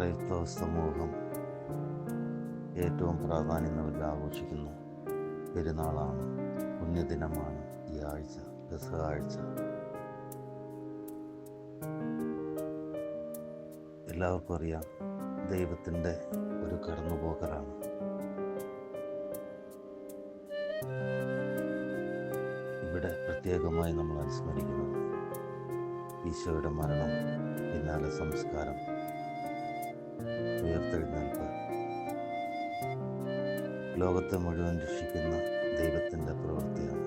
ക്രൈസ്തവ സമൂഹം ഏറ്റവും പ്രാധാന്യം നൽകി ആഘോഷിക്കുന്ന പെരുന്നാളാണ്, പുണ്യദിനമാണ് ഈ ആഴ്ച, പെസഹ ആഴ്ച. എല്ലാവർക്കും അറിയാം, ദൈവത്തിൻ്റെ ഒരു കടന്നുപോക്കലാണ്. ഇവിടെ പ്രത്യേകമായി നമ്മൾ അനുസ്മരിക്കുന്നത് ഈശോയുടെ മരണം, പിന്നാലെ സംസ്കാരം, ഉയർത്തെഴുന്നേൽപ്പ്, ലോകത്തെ മുഴുവൻ രക്ഷിക്കുന്ന ദൈവത്തിൻ്റെ പ്രവൃത്തിയാണ്.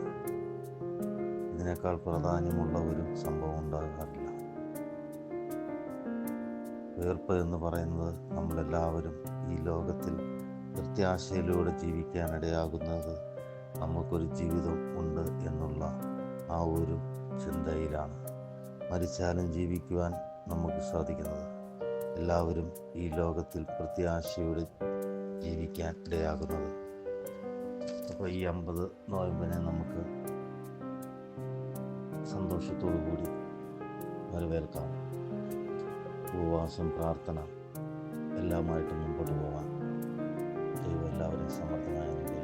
ഇതിനേക്കാൾ പ്രാധാന്യമുള്ള ഒരു സംഭവം ഉണ്ടാകാറില്ല. ഉയർപ്പ് എന്ന് പറയുന്നത് നമ്മളെല്ലാവരും ഈ ലോകത്തിൽ പ്രത്യാശയിലൂടെ ജീവിക്കാനിടയാകുന്നത് നമുക്കൊരു ജീവിതം ഉണ്ട് എന്നുള്ള ആ ഒരു ചിന്തയിലാണ് മരിച്ചാലും ജീവിക്കുവാൻ നമുക്ക് സാധിക്കുന്നത്. എല്ലാവരും ഈ ലോകത്തിൽ പ്രത്യാശയോടെ ജീവിക്കാൻ ഇടയാകുന്നത്. അപ്പോൾ ഈ 50 നോയമ്പിനെ നമുക്ക് സന്തോഷത്തോടു കൂടി വരവേൽക്കാം. ഉപവാസം, പ്രാർത്ഥന എല്ലാമായിട്ട് മുമ്പോട്ട് പോകാൻ ദൈവം എല്ലാവരെയും സമർത്ഥമായി അനുഗ്രഹിക്കട്ടെ.